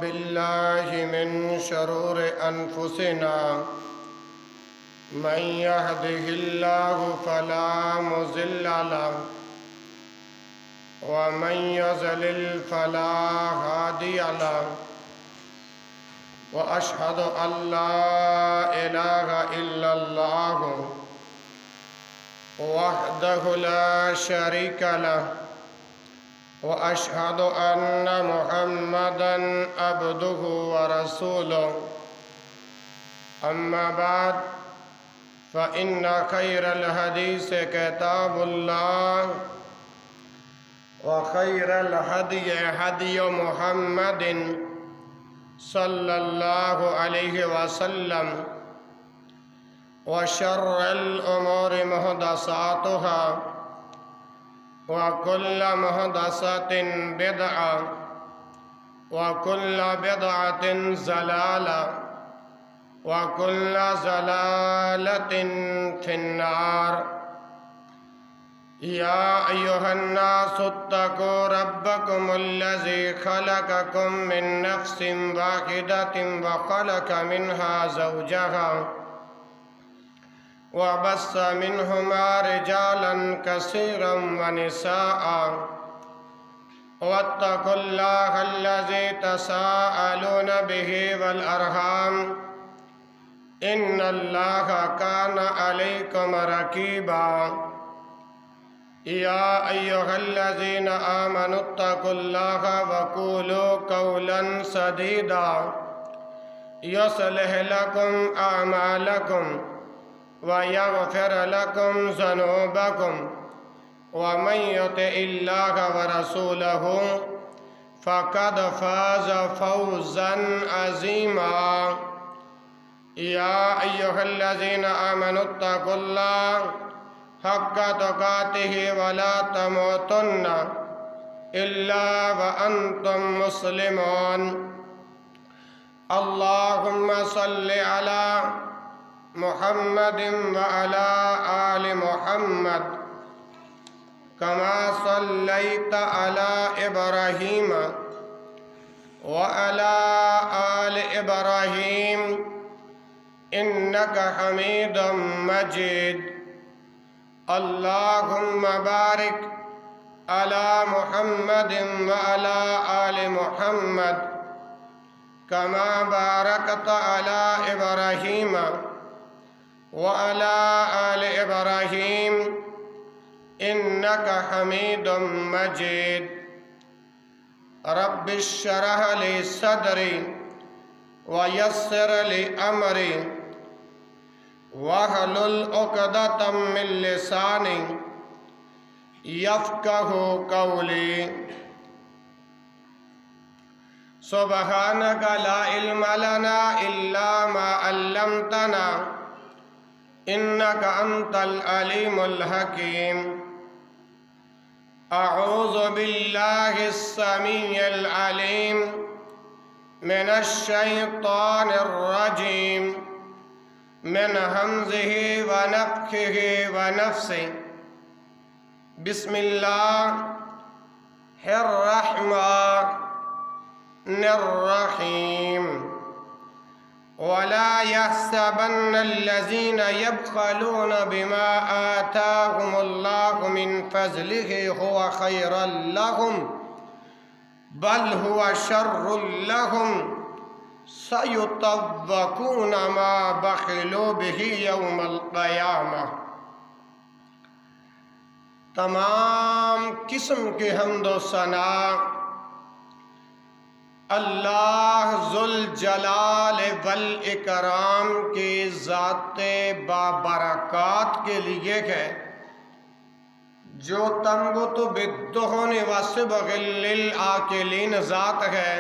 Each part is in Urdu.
بالله من شرور أنفسنا من يهده الله فلا مضل له ومن يضلل فلا هادي له وأشهد أن لا إله إلا الله وحده لا شريك له وأشهد أن محمدًا عبده ورسوله أما بعد فإن خير الحديث كتاب الله وخير الهدي هدي محمد صلى الله عليه وسلم وشر الأمور محدثاتها وكل محدثة بدعة وكل بدعة ضلالة وكل ضلالة في النار. يا أيها الناس اتقوا ربكم الذي خلقكم من نفس واحدة وخلق منها زوجها وبث منهما رجالا كثيرا ونساء واتقوا الله الذي تساءلون به والأرحام إن الله كان عليكم رقيبا. يا أيها الذين آمنوا اتقوا الله وقولوا قولا سديدا يصلح لكم أعمالكم ويغفر لكم ذنوبكم ومن يطع الله ورسوله فقد فاز فوزا عظيما. يا أيها الذين آمنوا اتقوا الله حق تقاته ولا تموتن إلا وأنتم مسلمون. اللهم صل على محمد وعلى آل محمد كما صليت على إبراهيم وعلى آل إبراهيم إنك حميد مجيد. اللهم بارك على محمد وعلى آل محمد كما باركت على إبراهيم وعلى آل إبراهيم إنك حميد مجيد. رب اشرح لي صدري ويسر لي أمري واحلل عقدة من لساني يفقه قولي. سبحانك لا علم لنا إلا ما علمتنا إنك أنت العليم الحكيم. أعوذ بالله السميع العليم من الشيطان الرجيم من همزه ونفخه ونفسه. بسم الله الرحمن الرحيم. ولا يحسبن الذين يبخلون بما آتاهم الله من فضله هو خيرا لهم بل هو شر لهم سيطوقون ما بخلوا به يوم القيامة. تمام قسم کی حمد و ثنا اللہ ذوالجلال والاکرام کی ذات بابرکات کے لیے ہے، جو تنبت بالدہن وصبغ للآکلین ذات ہے،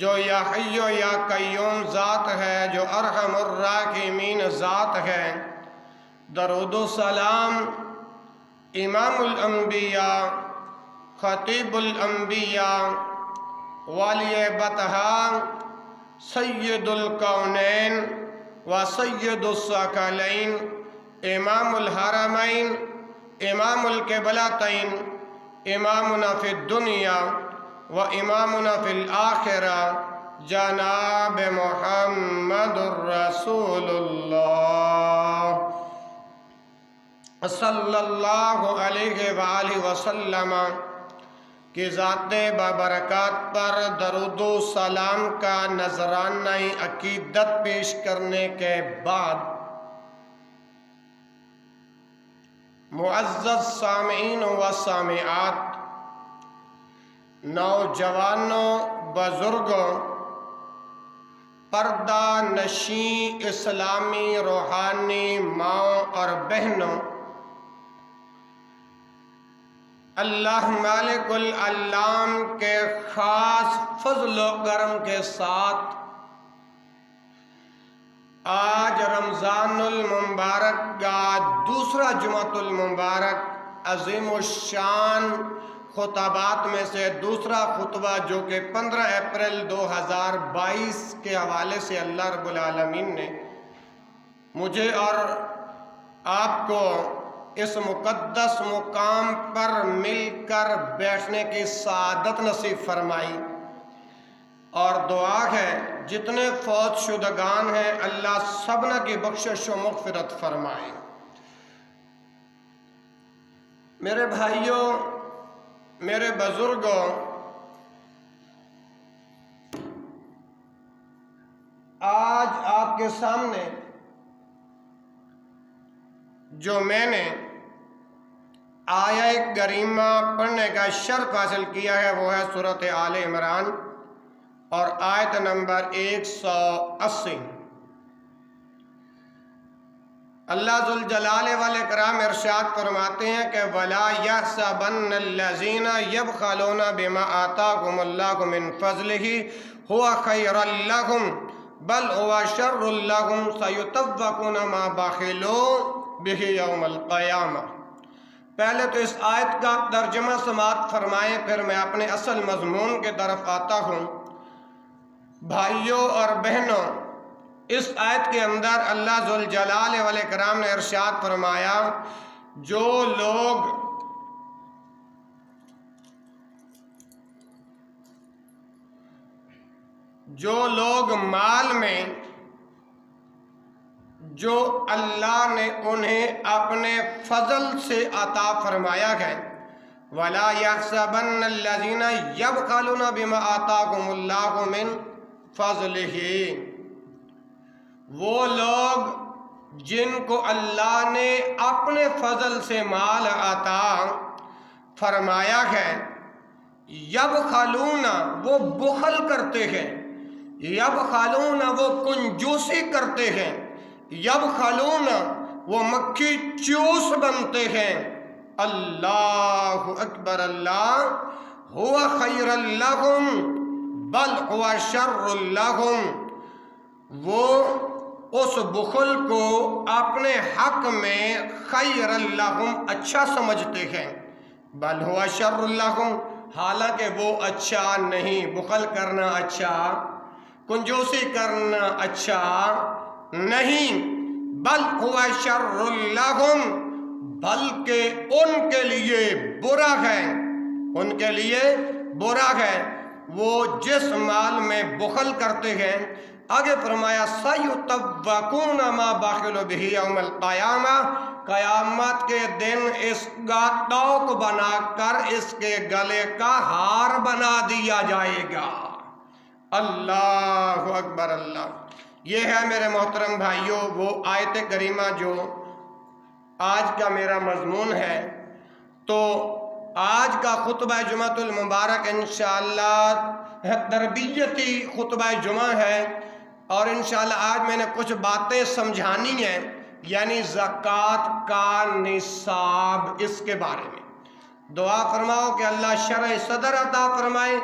جو یا حی یا قیوم ذات ہے، جو ارحم الراحمین ذات ہے. درود و سلام امام الانبیاء خطیب الانبیاء والی بطحا سید الکونین و سید الثقلین امام الحرمین امام القبلتین امامنا فی الدنیا و امامنا فی الآخرہ جناب محمد الرسول اللہ صلی اللہ علیہ وآلہ وسلم کی ذات بابرکات پر درود و سلام کا نذرانہ عقیدت پیش کرنے کے بعد معزز سامعین و سامعات، نوجوانوں، بزرگوں، پردہ نشین اسلامی روحانی ماؤں اور بہنوں، اللہ مالک العالم کے خاص فضل و کرم کے ساتھ آج رمضان المبارک کا دوسرا جمعۃ المبارک عظیم الشان خطبات میں سے دوسرا خطبہ، جو کہ 15 اپریل 2022 کے حوالے سے اللہ رب العالمین نے مجھے اور آپ کو اس مقدس مقام پر مل کر بیٹھنے کی سعادت نصیب فرمائی، اور دعا ہے جتنے فوت شدگان ہیں اللہ سبنا کی بخشش و مغفرت فرمائے۔ میرے بھائیوں، میرے بزرگوں، آج آپ کے سامنے جو میں نے آیہ کریمہ پڑھنے کا شرف حاصل کیا ہے وہ ہے سورۃ آل عمران اور آیت نمبر 180۔ اللہ ذوالجلال والاکرام ارشاد فرماتے ہیں کہ وَلَا يَحْسَبَنَّ الَّذِينَ يَبْخَلُونَ بِمَا آتَاهُمُ اللَّهُ مِنْ فَضْلِهِ هُوَ خَيْرًا لَهُمْ بَلْ هُوَ شَرٌّ لَهُمْ سَيُطَوَّقُونَ مَا بَخِلُوا بِهِ يَوْمَ الْقِيَامَةِ۔ پہلے تو اس آیت کا ترجمہ سماعت فرمائیں، پھر میں اپنے اصل مضمون کی طرف آتا ہوں۔ بھائیوں اور بہنوں، اس آیت کے اندر اللہ ذوالجلال والاکرام نے ارشاد فرمایا جو لوگ مال میں جو اللہ نے انہیں اپنے فضل سے عطا فرمایا ہے، وَلَا يَحْسَبَنَّ الَّذِينَ يَبْخَلُونَ بِمَا آتَاهُمُ اللَّهُ مِنْ فَضْلِهِ، وہ لوگ جن کو اللہ نے اپنے فضل سے مال عطا فرمایا ہے، یبخلون وہ بخل کرتے ہیں، یبخلون وہ کنجوسی کرتے ہیں، یبخلون وہ مکھی چوس بنتے ہیں۔ اللہ اکبر، اللہ ہوا خیر لہم بل ہوا شر لہم، وہ اس بخل کو اپنے حق میں خیر لہم اچھا سمجھتے ہیں، بل ہوا شر لہم حالانکہ وہ اچھا نہیں، بخل کرنا اچھا، کنجوسی کرنا اچھا نہیں، بل ہوا شر لہم بلکہ ان کے لیے برا ہے، ان کے لیے برا ہے وہ جس مال میں بخل کرتے ہیں۔ آگے فرمایا سَيُطَوَّقُونَ مَا بَخِلُوا بِهِ يَوْمَ الْقِيَامَةِ، قیامت کے دن اس کا توق بنا کر اس کے گلے کا ہار بنا دیا جائے گا۔ اللہ اکبر، اللہ۔ یہ ہے میرے محترم بھائیوں وہ آیت کریمہ جو آج کا میرا مضمون ہے۔ تو آج کا خطبہ جمعۃ المبارک انشاءاللہ تربیتی خطبہ جمعہ ہے، اور انشاءاللہ آج میں نے کچھ باتیں سمجھانی ہیں، یعنی زکوٰۃ کا نصاب، اس کے بارے میں دعا فرماؤ کہ اللہ شرح صدر عطا فرمائے،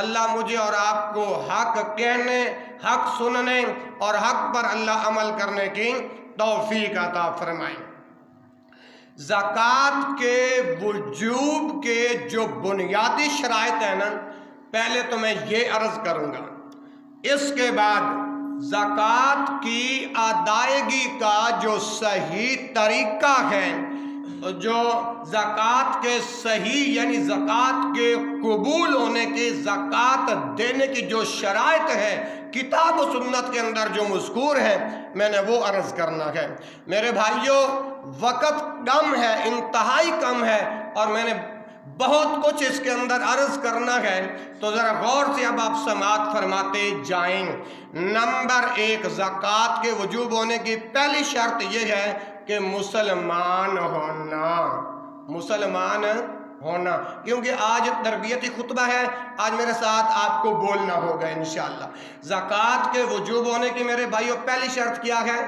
اللہ مجھے اور آپ کو حق کہنے، حق سننے اور حق پر اللہ عمل کرنے کی توفیق عطا فرمائے۔ زکوٰۃ کے وجوب کے جو بنیادی شرائط ہیں نا، پہلے تو میں یہ عرض کروں گا، اس کے بعد زکوٰۃ کی ادائیگی کا جو صحیح طریقہ ہے جو زکوٰۃ کے صحیح یعنی زکوٰۃ کے قبول ہونے کی، زکوٰۃ دینے کی جو شرائط ہے کتاب و سنت کے اندر جو مذکور ہے، میں نے وہ عرض کرنا ہے۔ میرے بھائیوں، وقت کم ہے، انتہائی کم ہے، اور میں نے بہت کچھ اس کے اندر عرض کرنا ہے، تو ذرا غور سے اب آپ سماعت فرماتے جائیں۔ نمبر 1، زکوٰۃ کے وجوب ہونے کی پہلی شرط یہ ہے کہ مسلمان ہونا، مسلمان ہونا، کیونکہ آج تربیتی خطبہ ہے، آج میرے ساتھ آپ کو بولنا ہوگا انشاءاللہ۔ زکوٰۃ کے وجوب ہونے کی میرے بھائیوں پہلی شرط کیا ہے؟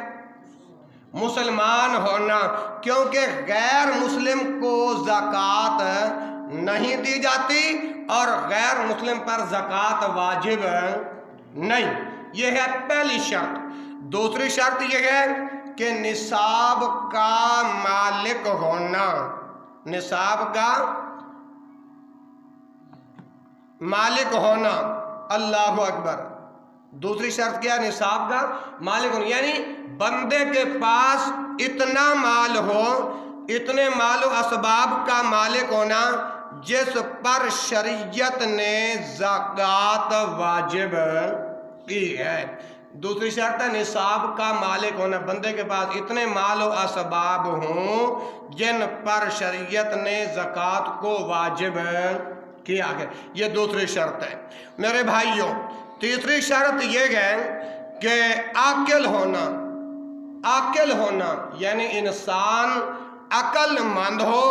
مسلمان ہونا، کیونکہ غیر مسلم کو زکوٰۃ نہیں دی جاتی اور غیر مسلم پر زکوٰۃ واجب نہیں، یہ ہے پہلی شرط۔ دوسری شرط یہ ہے کہ نصاب کا مالک ہونا، نصاب کا مالک ہونا، اللہ اکبر۔ دوسری شرط کیا؟ نصاب کا مالک ہونا، یعنی بندے کے پاس اتنا مال ہو، اتنے مال و اسباب کا مالک ہونا جس پر شریعت نے زکوٰۃ واجب کی ہے۔ دوسری شرط ہے نصاب کا مالک ہونا، بندے کے پاس اتنے مال و اسباب ہوں جن پر شریعت نے زکوٰۃ کو واجب کیا ہے، یہ دوسری شرط ہے۔ میرے بھائیوں، تیسری شرط یہ ہے کہ عاقل ہونا، عاقل ہونا یعنی انسان عقل مند ہو،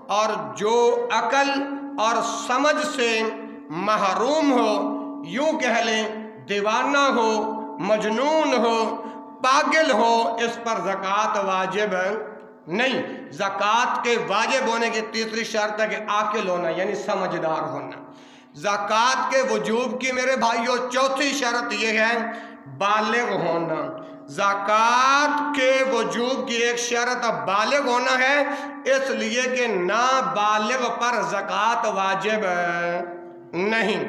اور جو عقل اور سمجھ سے محروم ہو، یوں کہہ لیں دیوانہ ہو، مجنون ہو، پاگل ہو، اس پر زکوٰۃ واجب نہیں۔ زکوٰۃ کے واجب ہونے کی تیسری شرط ہے کہ عاقل ہونا یعنی سمجھدار ہونا۔ زکوٰۃ کے وجوب کی میرے بھائیوں چوتھی شرط یہ ہے بالغ ہونا۔ زکوٰۃ کے وجوب کی ایک شرط بالغ ہونا ہے، اس لیے کہ نابالغ پر زکوٰۃ واجب نہیں۔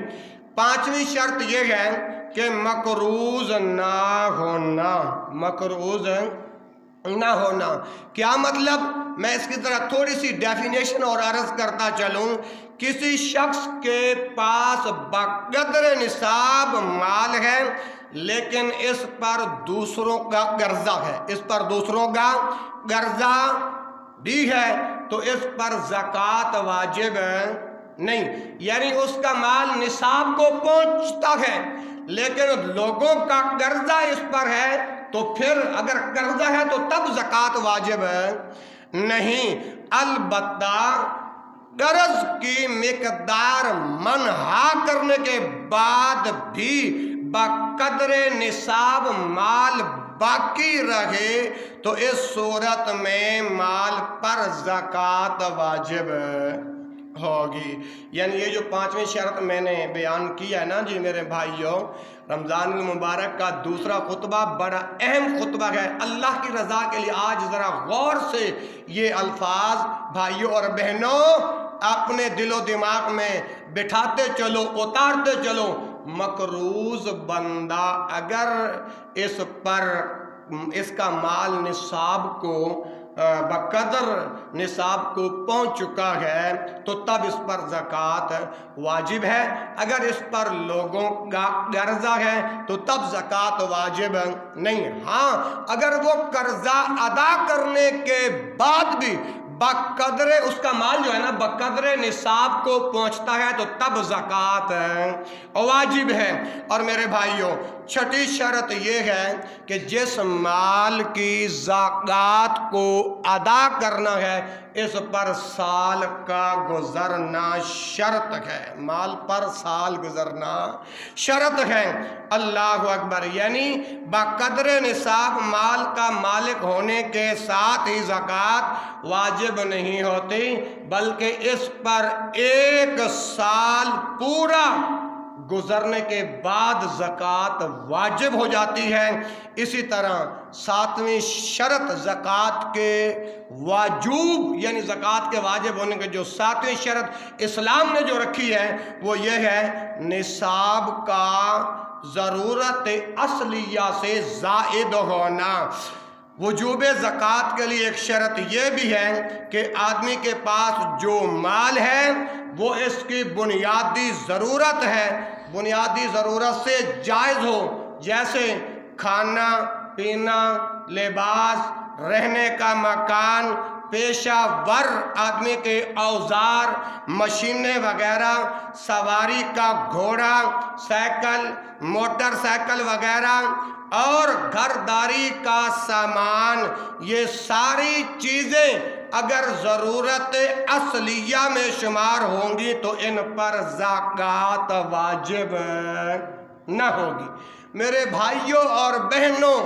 پانچویں شرط یہ ہے کہ مقروض نہ ہونا، مقروض نہ ہونا۔ کیا مطلب؟ میں اس کی طرح تھوڑی سی ڈیفینیشن اور عرض کرتا چلوں۔ کسی شخص کے پاس بقدر نصاب مال ہے، لیکن اس پر دوسروں کا قرضہ ہے، اس پر دوسروں کا قرضہ بھی ہے، تو اس پر زکوٰۃ واجب نہیں، یعنی اس کا مال نصاب کو پہنچتا ہے لیکن لوگوں کا قرضہ اس پر ہے، تو پھر اگر قرضہ ہے تو تب زکوٰۃ واجب نہیں۔ البتہ قرض کی مقدار منہا کرنے کے بعد بھی بقدر نصاب مال باقی رہے تو اس صورت میں مال پر زکوٰۃ واجب ہوگی۔ یعنی یہ جو پانچویں شرط میں نے بیان کیا ہے نا جی میرے بھائیوں، رمضان المبارک کا دوسرا خطبہ بڑا اہم خطبہ ہے۔ اللہ کی رضا کے لیے آج ذرا غور سے یہ الفاظ بھائیوں اور بہنوں اپنے دل و دماغ میں بٹھاتے چلو، اتارتے چلو۔ مقروض بندہ اگر اس کا مال نصاب کو بقدر نصاب کو پہنچ چکا ہے تو تب اس پر زکوٰۃ واجب ہے، اگر اس پر لوگوں کا قرضہ ہے تو تب زکوٰۃ واجب نہیں۔ ہاں، اگر وہ قرضہ ادا کرنے کے بعد بھی بقدر اس کا مال جو ہے نا بقدر نصاب کو پہنچتا ہے تو تب زکوٰۃ واجب ہے۔ اور میرے بھائیوں، چھٹی شرط یہ ہے کہ جس مال کی زکوٰۃ کو ادا کرنا ہے اس پر سال کا گزرنا شرط ہے، مال پر سال گزرنا شرط ہے۔ اللہ اکبر، یعنی بقدر نصاب مال کا مالک ہونے کے ساتھ ہی زکوٰۃ واجب نہیں ہوتی، بلکہ اس پر 1 سال پورا گزرنے کے بعد زکوٰۃ واجب ہو جاتی ہے۔ اسی طرح 7ویں شرط زکوٰۃ کے واجب یعنی زکوٰۃ کے واجب ہونے کے جو 7ویں شرط اسلام نے جو رکھی ہے وہ یہ ہے نصاب کا ضرورت اصلیہ سے زائد ہونا۔ وجوب زکوٰۃ کے لیے ایک شرط یہ بھی ہے کہ آدمی کے پاس جو مال ہے وہ اس کی بنیادی ضرورت ہے، بنیادی ضرورت سے جائز ہو، جیسے کھانا پینا، لباس، رہنے کا مکان، پیشہ ور آدمی کے اوزار، مشینیں وغیرہ، سواری کا گھوڑا، سائیکل، موٹر سائیکل وغیرہ اور گھرداری کا سامان، یہ ساری چیزیں اگر ضرورت اصلیہ میں شمار ہوں گی تو ان پر زکوٰۃ واجب نہ ہوگی۔ میرے بھائیوں اور بہنوں،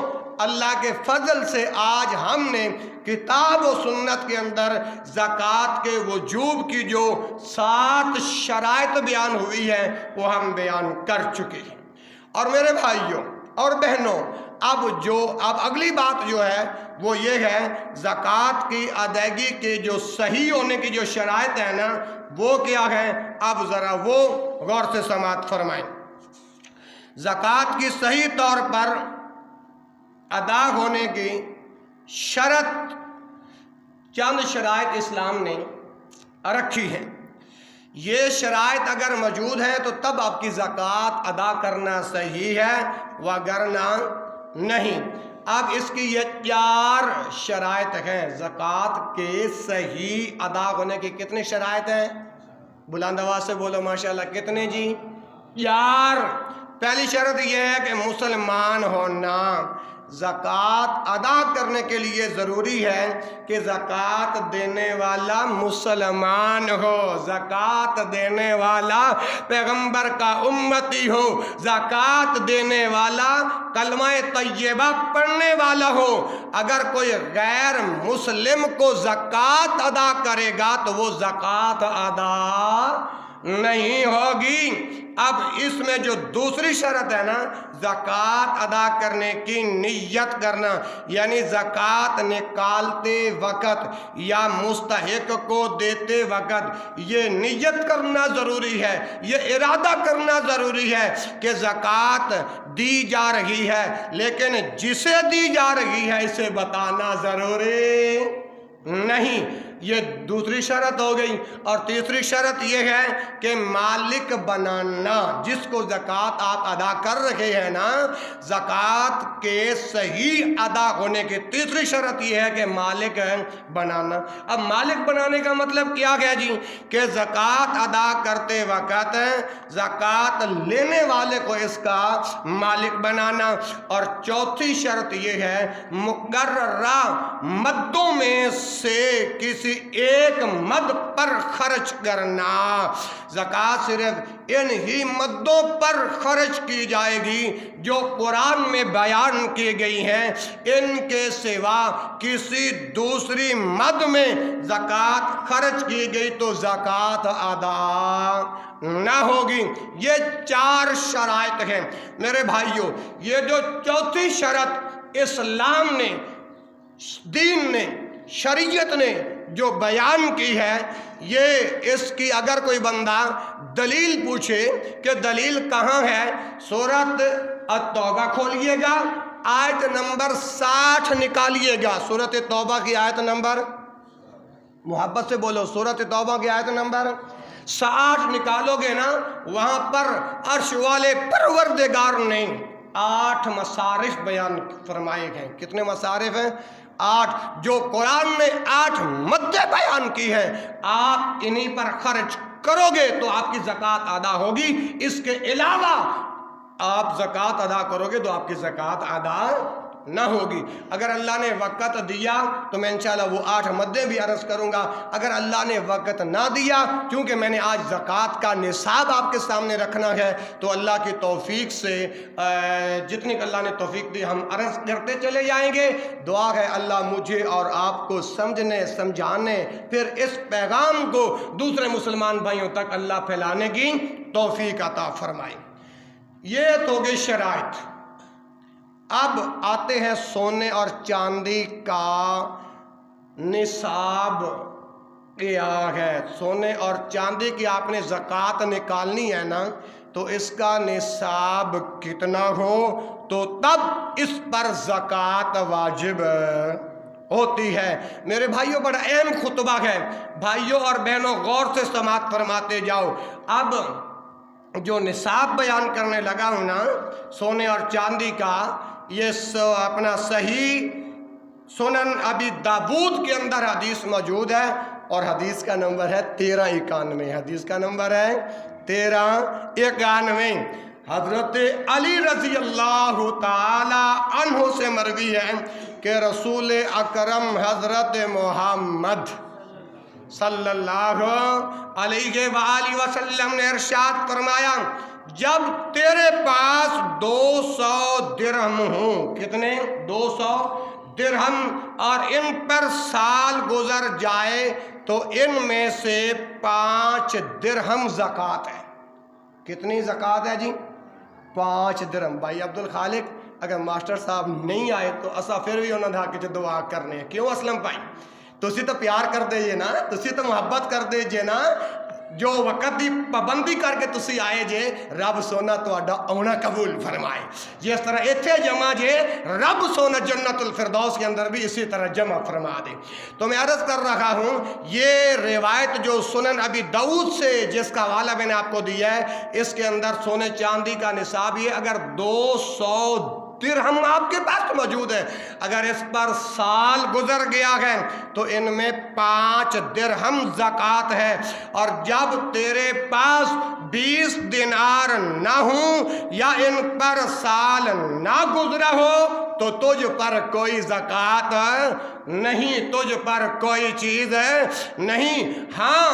اللہ کے فضل سے آج ہم نے کتاب و سنت کے اندر زکوٰۃ کے وجوب کی جو 7 شرائط بیان ہوئی ہے وہ ہم بیان کر چکے ہیں۔ اور میرے بھائیوں اور بہنوں، اب اگلی بات جو ہے وہ یہ ہے، زکوٰۃ کی ادائیگی کے جو صحیح ہونے کی جو شرائط ہے نا وہ کیا ہے، اب ذرا وہ غور سے سماعت فرمائیں۔ زکوٰۃ کی صحیح طور پر ادا ہونے کی شرط چند شرائط اسلام نے رکھی ہیں۔ یہ شرائط اگر موجود ہیں تو تب آپ کی زکوٰۃ ادا کرنا صحیح ہے، وگرنہ نہیں۔ اب اس کی یہ 4 شرائط ہیں۔ زکوٰۃ کے صحیح ادا ہونے کی کتنی شرائط ہیں؟ بلند آواز سے بولو ماشاءاللہ، کتنے جی؟ 4۔ پہلی شرط یہ ہے کہ مسلمان ہونا۔ زکوٰۃ ادا کرنے کے لیے ضروری ہے کہ زکوٰۃ دینے والا مسلمان ہو، زکوٰۃ دینے والا پیغمبر کا امتی ہو، زکوٰۃ دینے والا کلمہ طیبہ پڑھنے والا ہو۔ اگر کوئی غیر مسلم کو زکوٰۃ ادا کرے گا تو وہ زکوٰۃ ادا نہیں ہوگی۔ اب اس میں جو دوسری شرط ہے نا، زکوٰۃ ادا کرنے کی نیت کرنا، یعنی زکوٰۃ نکالتے وقت یا مستحق کو دیتے وقت یہ نیت کرنا ضروری ہے، یہ ارادہ کرنا ضروری ہے کہ زکوٰۃ دی جا رہی ہے، لیکن جسے دی جا رہی ہے اسے بتانا ضروری نہیں۔ یہ دوسری شرط ہو گئی۔ اور تیسری شرط یہ ہے کہ مالک بنانا، جس کو زکوٰۃ آپ ادا کر رہے ہیں نا، زکوٰۃ کے صحیح ادا ہونے کی تیسری شرط یہ ہے کہ مالک بنانا۔ اب مالک بنانے کا مطلب کیا ہے جی؟ کہ زکوٰۃ ادا کرتے وقت زکوٰۃ لینے والے کو اس کا مالک بنانا۔ اور چوتھی شرط یہ ہے مقررہ مدوں میں سے کسی ایک مد پر خرچ کرنا۔ زکوٰۃ صرف ان ہی مدوں پر خرچ کی جائے گی جو قرآن میں بیان کی گئی ہیں، ان کے سوا کسی دوسری مد میں زکوٰۃ خرچ کی گئی تو زکوٰۃ ادا نہ ہوگی۔ یہ 4 شرائط ہیں میرے بھائیوں۔ یہ جو چوتھی شرط اسلام نے، دین نے، شریعت نے جو بیان کی ہے، یہ اس کی اگر کوئی بندہ دلیل پوچھے کہ دلیل کہاں ہے، سورۃ التوبہ کھولیے گا، آیت نمبر 60 نکالیے گا۔ سورۃ توبہ کی آیت نمبر، محبت سے بولو، سورۃ توبہ کی آیت نمبر 60 نکالو گے نا، وہاں پر عرش والے پروردگار نے 8 مصارف بیان فرمائے گئے۔ کتنے مصارف ہیں؟ 8۔ جو قرآن نے 8 مدیں بیان کی ہیں، آپ انہی پر خرچ کرو گے تو آپ کی زکوٰۃ ادا ہوگی۔ اس کے علاوہ آپ زکوٰۃ ادا کرو گے تو آپ کی زکوٰۃ ادا نہ ہوگی۔ اگر اللہ نے وقت دیا تو میں انشاءاللہ وہ 8 مدیں بھی عرض کروں گا۔ اگر اللہ نے وقت نہ دیا، چونکہ میں نے آج زکوٰۃ کا نصاب آپ کے سامنے رکھنا ہے، تو اللہ کی توفیق سے جتنی اللہ نے توفیق دی ہم عرض کرتے چلے جائیں گے۔ دعا ہے اللہ مجھے اور آپ کو سمجھنے، سمجھانے، پھر اس پیغام کو دوسرے مسلمان بھائیوں تک اللہ پھیلانے کی توفیق عطا فرمائے۔ یہ تو گئی شرائط۔ اب آتے ہیں سونے اور چاندی کا نصاب کیا ہے۔ سونے اور چاندی کی آپ نے زکوٰۃ نکالنی ہے نا، تو اس کا نصاب کتنا ہو تو تب اس پر زکوٰۃ واجب ہوتی ہے۔ میرے بھائیوں بڑا اہم خطبہ ہے، بھائیوں اور بہنوں غور سے سماعت فرماتے جاؤ۔ اب جو نصاب بیان کرنے لگا ہوں نا سونے اور چاندی کا، یہ اپنا صحیح سنن ابی داود کے اندر حدیث موجود ہے، اور حدیث کا نمبر ہے 1391۔ حدیث کا نمبر ہے 1391۔ حضرت علی رضی اللہ تعالی عنہ سے مروی ہے کہ رسول اکرم حضرت محمد صلی اللہ علیہ وآلہ وسلم نے ارشاد فرمایا، جب تیرے پاس 200 درہم ہوں، کتنے؟ 200 درہم، اور ان پر سال گزر جائے تو ان میں سے 5 درہم زکوٰۃ ہے۔ کتنی زکوٰۃ ہے جی؟ 5 درہم۔ بھائی عبدالخالق اگر ماسٹر صاحب نہیں آئے تو اسا پھر بھی انہوں نے کہ دعا کرنے ہیں، کیوں اسلم بھائی؟ تسی تو پیار کر دیجئے نا، تسی تو محبت کر دیجئے نا، جو وقت دی پابندی کر کے تسی آئے جے، رب سونا تہاڈا آنا قبول فرمائے۔ جس طرح ایتھے جمع جے، رب سونا جنت الفردوس کے اندر بھی اسی طرح جمع فرما دے۔ تو میں عرض کر رہا ہوں، یہ روایت جو سنن ابی داؤد سے جس کا حوالہ میں نے آپ کو دیا ہے، اس کے اندر سونے چاندی کا نصاب یہ اگر 200 درہم آپ کے پاس موجود ہے، اگر اس پر سال گزر گیا ہے تو ان میں 5 درہم زکوٰۃ ہے، اور جب تیرے پاس 20 دینار نہ ہوں یا ان پر سال نہ گزرا ہو تو تجھ پر کوئی زکوٰۃ نہیں، تجھ پر کوئی چیز نہیں۔ ہاں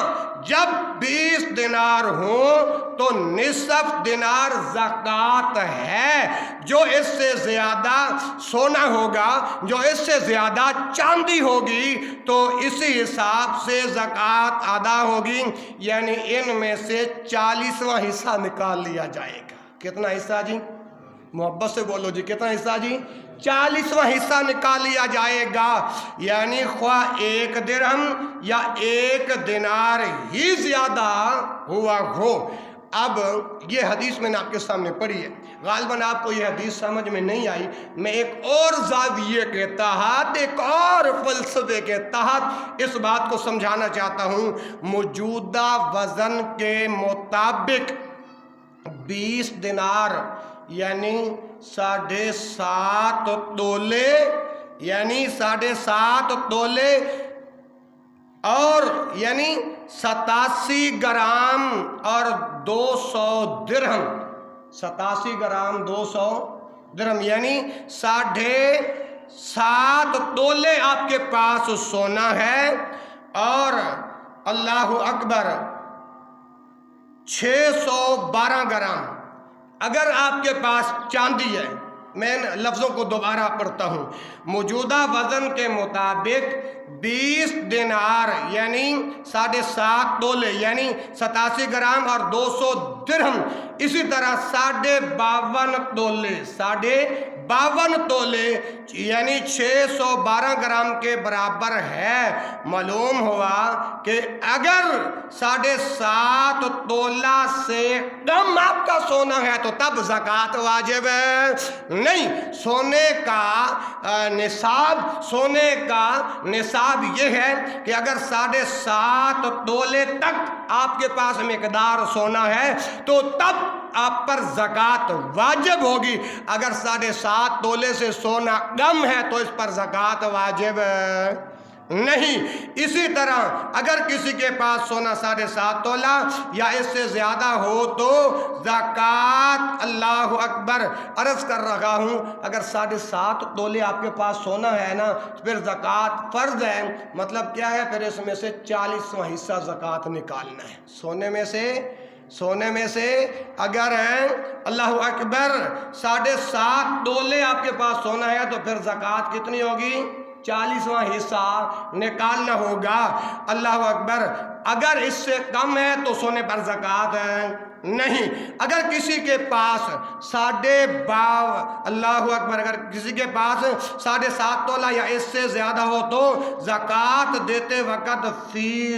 جب 20 دینار ہوں تو نصف دینار زکوٰۃ ہے، جو اس سے زیادہ سونا ہوگا، جو اس سے زیادہ چاندی ہوگی تو اسی حساب سے زکوٰۃ ادا ہوگی، یعنی ان میں سے 40واں حصہ نکال لیا جائے گا۔ کتنا حصہ جی؟ محبت سے بولو جی، کتنا حصہ جی؟ 40واں حصہ نکال لیا جائے گا، یعنی خواہ 1 درہم یا 1 دینار ہی زیادہ ہوا ہو۔ اب یہ حدیث میں نے آپ کے سامنے پڑھی ہے، غالباً آپ کو یہ حدیث سمجھ میں نہیں آئی، میں ایک اور زاویے کے تحت، ایک اور فلسفے کے تحت اس بات کو سمجھانا چاہتا ہوں۔ موجودہ وزن کے مطابق 20 دینار یعنی 7.5 تولے، یعنی 7.5 تولے اور یعنی 87 گرام اور 200 درہم، 87 گرام 200 درہم، یعنی 7.5 تولے آپ کے پاس سونا ہے، اور اللہ اکبر 612 گرام اگر آپ کے پاس چاندی ہے۔ میں لفظوں کو دوبارہ پڑھتا ہوں، موجودہ وزن کے مطابق 20 دینار یعنی 7.5 تولے یعنی 87 گرام اور 200 درہم، اسی طرح 52 تولے، 52 تولے یعنی 612 گرام کے برابر ہے۔ معلوم ہوا کہ اگر 7.5 تولہ سے کم آپ کا سونا ہے تو تب زکوٰۃ واجب ہے نہیں۔ سونے کا نصاب یہ ہے کہ اگر 7.5 تولے تک آپ کے پاس مقدار سونا ہے تو تب آپ پر زکوٰۃ واجب ہوگی، اگر 7.5 تولے سے سونا کم ہے تو اس پر زکوٰۃ واجب نہیں۔ اسی طرح اگر کسی کے پاس سونا 7.5 تولہ یا اس سے زیادہ ہو تو زکوٰۃ، اللہ اکبر، عرض کر رہا ہوں، اگر 7.5 تولے آپ کے پاس سونا ہے نا تو پھر زکوٰۃ فرض ہے۔ مطلب کیا ہے؟ پھر اس میں سے 40واں حصہ زکوٰۃ نکالنا ہے۔ سونے میں سے اگر اللہ اکبر 7.5 تولے آپ کے پاس سونا ہے تو پھر زکوٰۃ کتنی ہوگی؟ 40واں حصہ نکالنا ہوگا۔ اللہ اکبر، اگر اس سے کم ہے تو سونے پر زکوٰۃ نہیں۔ اگر کسی کے پاس اللہ اکبر، اگر کسی کے پاس 7.5 تولہ یا اس سے زیادہ ہو تو زکوٰۃ دیتے وقت فی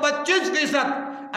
25%,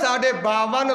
52.5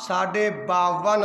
52.5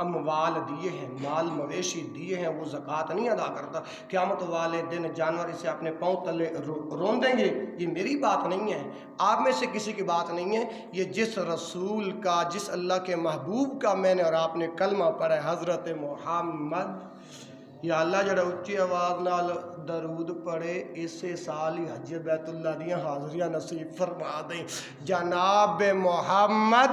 اموال دیے ہیں، مال مویشی دیے ہیں، وہ زکوٰۃ نہیں ادا کرتا، قیامت والے دن جانور اسے اپنے پاؤں تلے رون دیں گے۔ یہ میری بات نہیں ہے، آپ میں سے کسی کی بات نہیں ہے، یہ جس رسول کا، جس اللہ کے محبوب کا میں نے اور آپ نے کلمہ پڑھا ہے، حضرت محمد۔ یا اللہ جڑا اچھی آواز نال درود پڑھے اسے سال ہی حج بیت اللہ دیاں حاضریاں نصیب فرما دیں۔ جناب محمد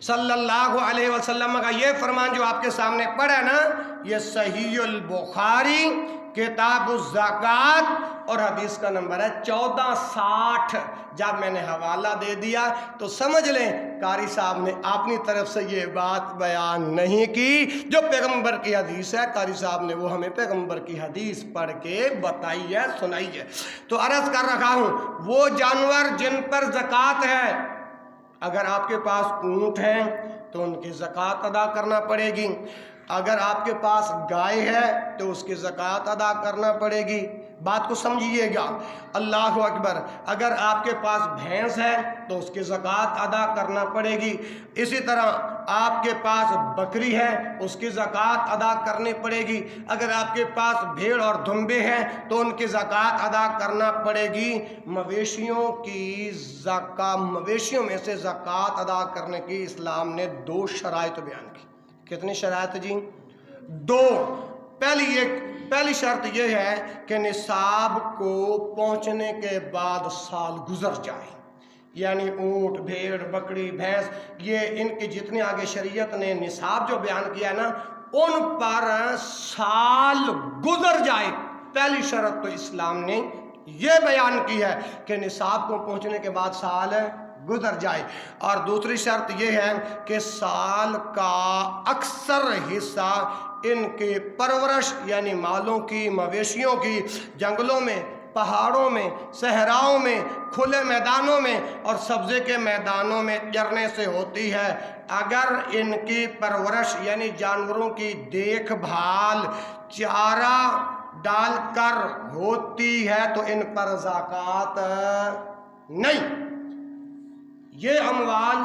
صلی اللہ علیہ وسلم کا یہ فرمان جو آپ کے سامنے پڑھا نا، یہ صحیح البخاری کتاب الزکوٰۃ اور حدیث کا نمبر ہے 1460۔ جب میں نے حوالہ دے دیا تو سمجھ لیں قاری صاحب نے اپنی طرف سے یہ بات بیان نہیں کی، جو پیغمبر کی حدیث ہے قاری صاحب نے وہ ہمیں پیغمبر کی حدیث پڑھ کے بتائی ہے، سنائی ہے۔ تو عرض کر رکھا ہوں، وہ جانور جن پر زکوٰۃ ہے، اگر آپ کے پاس اونٹ ہیں تو ان کی زکوٰۃ ادا کرنا پڑے گی، اگر آپ کے پاس گائے ہے تو اس کی زکوٰۃ ادا کرنا پڑے گی۔ بات کو سمجھیے گا، اللہ اکبر۔ اگر آپ کے پاس بھینس ہے تو اس کی زکوٰۃ ادا کرنا پڑے گی، اسی طرح آپ کے پاس بکری ہے اس کی زکوٰۃ ادا کرنی پڑے گی، اگر آپ کے پاس بھیڑ اور دمبے ہیں تو ان کی زکوٰۃ ادا کرنا پڑے گی۔ مویشیوں میں سے زکوٰۃ ادا کرنے کی اسلام نے 2 شرائط بیان کی۔ کتنی شرائط جی؟ 2۔ پہلی شرط یہ ہے کہ نصاب کو پہنچنے کے بعد سال گزر جائے، یعنی اونٹ، بھیڑ، بکری، بھینس، یہ ان کی جتنے آگے شریعت نے نصاب جو بیان کیا ہے نا، ان پر سال گزر جائے۔ پہلی شرط تو اسلام نے یہ بیان کی ہے کہ نصاب کو پہنچنے کے بعد سال گزر جائے، اور دوسری شرط یہ ہے کہ سال کا اکثر حصہ ان کی پرورش، یعنی مالوں کی، مویشیوں کی، جنگلوں میں، پہاڑوں میں، صحراؤں میں، کھلے میدانوں میں اور سبزے کے میدانوں میں چرنے سے ہوتی ہے۔ اگر ان کی پرورش یعنی جانوروں کی دیکھ بھال چارہ ڈال کر ہوتی ہے تو ان پر زکوٰۃ نہیں۔ یہ اموال،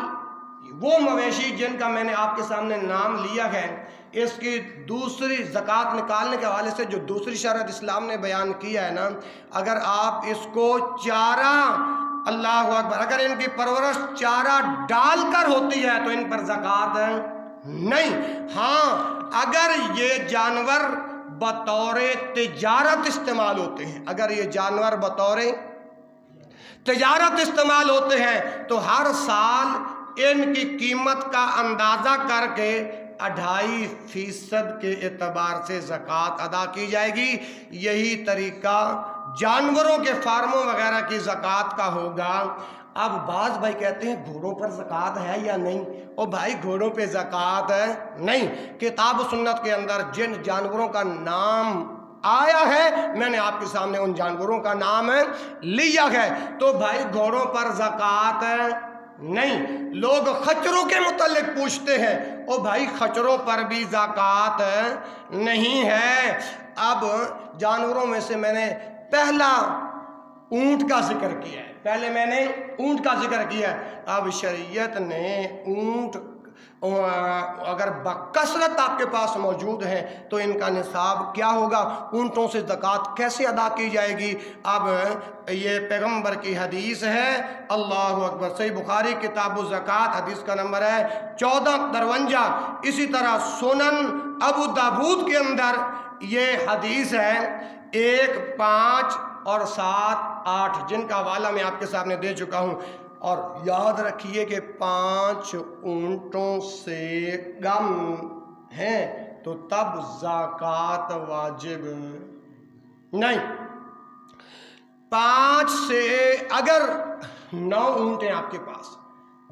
وہ مویشی جن کا میں نے آپ کے سامنے نام لیا ہے، اس کی دوسری زکوٰۃ نکالنے کے حوالے سے جو دوسری شرط اسلام نے بیان کیا ہے نا، اگر آپ اس کو چارہ، اللہ اکبر، اگر ان کی پرورش چارہ ڈال کر ہوتی ہے تو ان پر زکوٰۃ نہیں۔ ہاں، اگر یہ جانور بطور تجارت استعمال ہوتے ہیں، اگر یہ جانور بطور تجارت استعمال ہوتے ہیں تو ہر سال ان کی قیمت کا اندازہ کر کے 2.5% کے اعتبار سے زکوٰۃ ادا کی جائے گی۔ یہی طریقہ جانوروں کے فارموں وغیرہ کی زکوٰۃ کا ہوگا۔ اب بعض بھائی کہتے ہیں گھوڑوں پر زکوٰۃ ہے یا نہیں؟ او بھائی، گھوڑوں پہ زکوٰۃ ہے نہیں۔ کتاب و سنت کے اندر جن جانوروں کا نام آیا ہے، میں نے آپ کے سامنے ان جانوروں کا نام لیا ہے، تو بھائی گھوڑوں پر زکوٰۃ نہیں۔ لوگ خچروں کے متعلق پوچھتے ہیں، او بھائی خچروں پر بھی زکوٰۃ نہیں ہے۔ اب جانوروں میں سے میں نے پہلا اونٹ کا ذکر کیا ہے، پہلے میں نے اونٹ کا ذکر کیا ہے۔ اب شریعت نے اونٹ اگر بکثرت آپ کے پاس موجود ہیں تو ان کا نصاب کیا ہوگا، اونٹوں سے زکوٰۃ کیسے ادا کی جائے گی؟ اب یہ پیغمبر کی حدیث ہے، اللہ اکبر، صحیح بخاری کتاب الزکوٰۃ حدیث کا نمبر ہے 1453۔ اسی طرح سنن ابو داود کے اندر یہ حدیث ہے 1، 5 اور 7، 8، جن کا حوالہ میں آپ کے سامنے دے چکا ہوں۔ اور یاد رکھیے کہ 5 اونٹوں سے کم ہیں تو تب زکوٰۃ واجب نہیں۔ 5 سے اگر 9 اونٹ ہیں آپ کے پاس،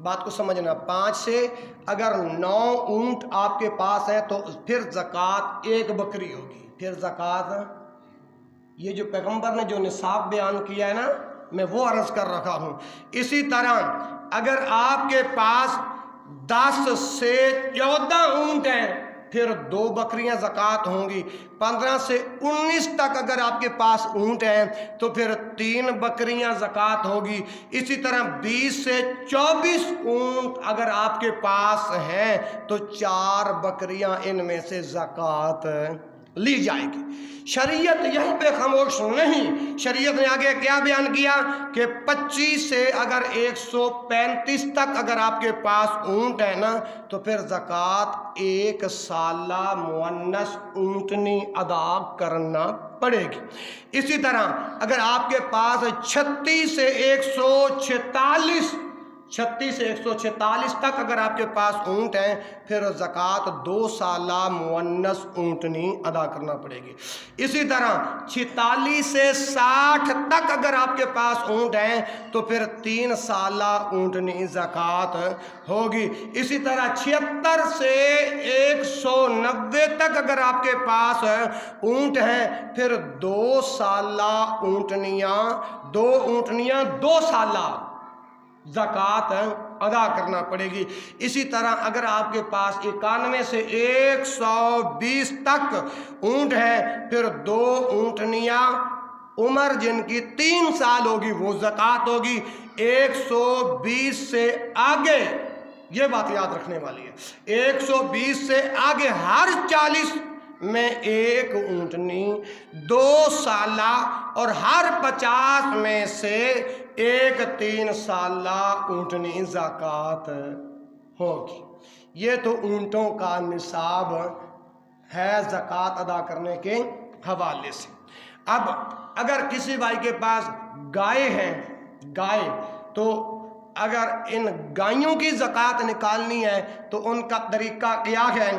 بات کو سمجھنا، 5 سے اگر 9 اونٹ آپ کے پاس ہیں تو پھر زکوٰۃ 1 بکری ہوگی، پھر زکوٰۃ، یہ جو پیغمبر نے جو نصاب بیان کیا ہے نا، میں وہ عرض کر رکھا ہوں۔ اسی طرح اگر آپ کے پاس 10 سے 14 اونٹ ہیں پھر 2 بکریاں زکوٰۃ ہوں گی۔ 15 سے 19 تک اگر آپ کے پاس اونٹ ہیں تو پھر 3 بکریاں زکوٰۃ ہوگی۔ اسی طرح 20 سے 24 اونٹ اگر آپ کے پاس ہیں تو 4 بکریاں ان میں سے زکوٰۃ لی جائے گی۔ شریعت یہیں پہ خاموش نہیں، شریعت نے آگے کیا بیان کیا کہ 25 سے اگر 135 تک اگر آپ کے پاس اونٹ ہے نا تو پھر زکوٰۃ 1 سالہ مؤنث اونٹنی ادا کرنا پڑے گی۔ اسی طرح اگر آپ کے پاس 36 سے 146 تک اگر آپ کے پاس اونٹ ہیں پھر زکوٰۃ 2 سالہ مؤنث اونٹنی ادا کرنا پڑے گی۔ اسی طرح 46 سے 60 تک اگر آپ کے پاس اونٹ ہیں تو پھر 3 سالہ اونٹنی زکوٰۃ ہوگی۔ اسی طرح 76 سے 190 تک اگر آپ کے پاس اونٹ ہیں پھر 2 سالہ اونٹنیاں 2 سالہ زکوٰۃ ادا کرنا پڑے گی۔ اسی طرح اگر آپ کے پاس 91 سے 120 تک اونٹ ہیں پھر 2 اونٹنیاں عمر جن کی 3 سال ہوگی وہ زکوٰۃ ہوگی۔ 120 سے آگے یہ بات یاد رکھنے والی ہے، 120 سے آگے ہر 40 میں 1 اونٹنی 2 سالہ اور ہر 50 میں سے 1 3 سالہ اونٹنی زکوٰۃ ہوگی۔ یہ تو اونٹوں کا نصاب ہے زکوٰۃ ادا کرنے کے حوالے سے۔ اب اگر کسی بھائی کے پاس گائے ہیں، گائے، تو اگر ان گائیوں کی زکوٰۃ نکالنی ہے تو ان کا طریقہ کیا ہے؟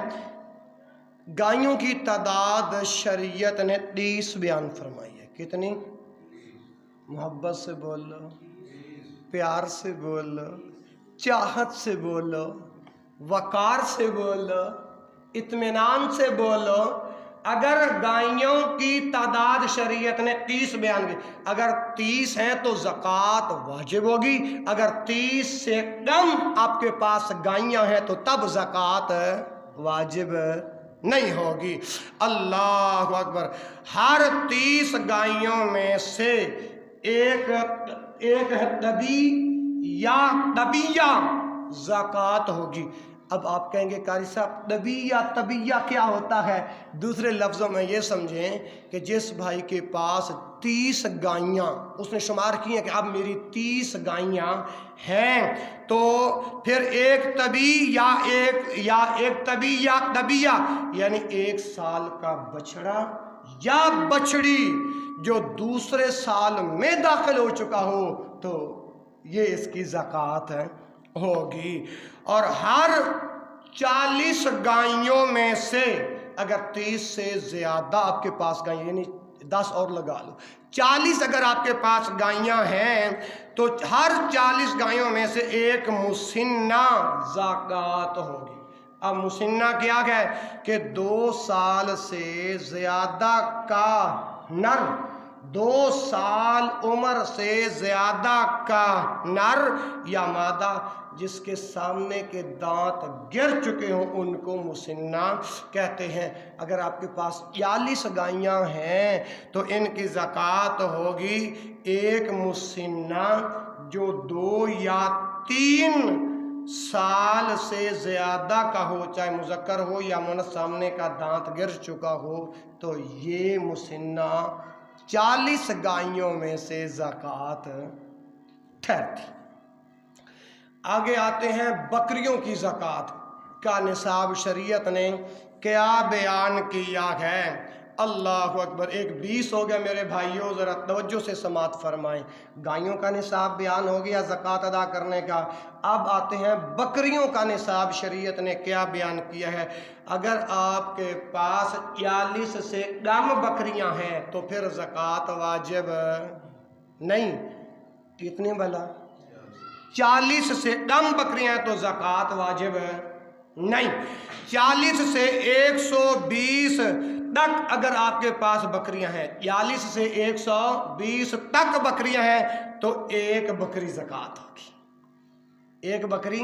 گائیوں کی تعداد شریعت نے 30 بیان فرمائی ہے۔ کتنی؟ محبت سے بولو، پیار سے بولو، چاہت سے بولو، وقار سے بولو، اطمینان سے بولو۔ اگر گائیوں کی تعداد شریعت نے 30 بیان کی، اگر 30 ہیں تو زکوٰۃ واجب ہوگی، اگر 30 سے کم آپ کے پاس گائیاں ہیں تو تب زکوٰۃ واجب نہیں ہوگی۔ اللہ اکبر۔ ہر 30 گائیوں میں سے ایک طبی یا طبیہ زکوٰۃ ہوگی۔ اب آپ کہیں گے قاری صاحب طبیہ کیا ہوتا ہے؟ دوسرے لفظوں میں یہ سمجھیں کہ جس بھائی کے پاس 30 گائیاں اس نے شمار کی ہیں کہ اب میری 30 گائیاں ہیں تو پھر ایک طبیہ یعنی 1 سال کا بچڑا یا بچڑی جو دوسرے سال میں داخل ہو چکا ہو تو یہ اس کی زکوٰۃ ہوگی۔ اور ہر 40 گائیوں میں سے اگر 30 سے زیادہ آپ کے پاس گائیاں یعنی 10 اور لگا لو، 40 اگر آپ کے پاس گائیاں ہیں تو ہر 40 گائیوں میں سے 1 مسنہ زکوٰۃ ہوگی۔ اب مسنہ کیا ہے کہ 2 سال سے زیادہ کا نر، 2 سال عمر سے زیادہ کا نر یا مادہ جس کے سامنے کے دانت گر چکے ہوں ان کو مسنہ کہتے ہیں۔ اگر آپ کے پاس 40 گائیاں ہیں تو ان کی زکوٰۃ ہوگی 1 مسنہ جو 2 یا 3 سال سے زیادہ کا ہو، چاہے مذکر ہو یا مؤنث، سامنے کا دانت گر چکا ہو تو یہ مسنہ 40 گائیوں میں سے زکوٰۃ ٹھہرتی۔ آگے آتے ہیں بکریوں کی زکوٰۃ کا نصاب شریعت نے کیا بیان کیا ہے۔ اللہ اکبر۔ 20 ہو گیا میرے بھائیوں، ذرا توجہ سے سماعت فرمائیں۔ گائیوں کا نصاب بیان ہو گیا زکوٰۃ ادا کرنے کا، اب آتے ہیں بکریوں کا نصاب شریعت نے کیا بیان کیا ہے۔ اگر آپ کے پاس 40 سے کم بکریاں ہیں تو پھر زکوٰۃ واجب نہیں۔ کتنی بھلا؟ 40 سے کم بکریاں ہیں تو زکوٰۃ واجب نہیں۔ 40 سے 120 تک اگر آپ کے پاس بکریاں ہیں، 40 سے 120 تک بکریاں ہیں تو 1 بکری زکوٰۃ ہوگی، 1 بکری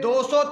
200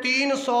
300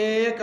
1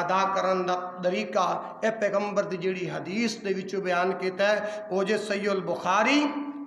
ਅਦਾ ਕਰਨ ਦਾ ਤਰੀਕਾ ਇਹ ਪੈਗੰਬਰ ਦੀ ਜਿਹੜੀ ਹਦੀਸ ਦੇ ਵਿੱਚ ਬਿਆਨ ਕੀਤਾ ਹੈ ਉਹ ਜੇ ਸਹੀਹੁਲ ਬੁਖਾਰੀ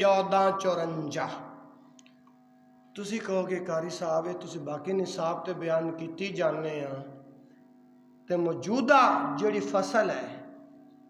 1454। ਤੁਸੀਂ ਕਹੋਗੇ ਕਾਰੀ ਸਾਹਿਬ ਇਹ ਤੁਸੀਂ ਬਾਕੀ ਨਿਸਾਬ ਤੇ ਬਿਆਨ ਕੀਤੀ ਜਾਂਦੇ ਆ ਤੇ ਮੌਜੂਦਾ ਜਿਹੜੀ ਫਸਲ ਹੈ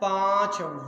5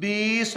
20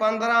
15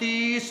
30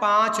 5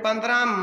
15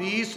20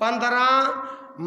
15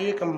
1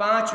5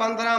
15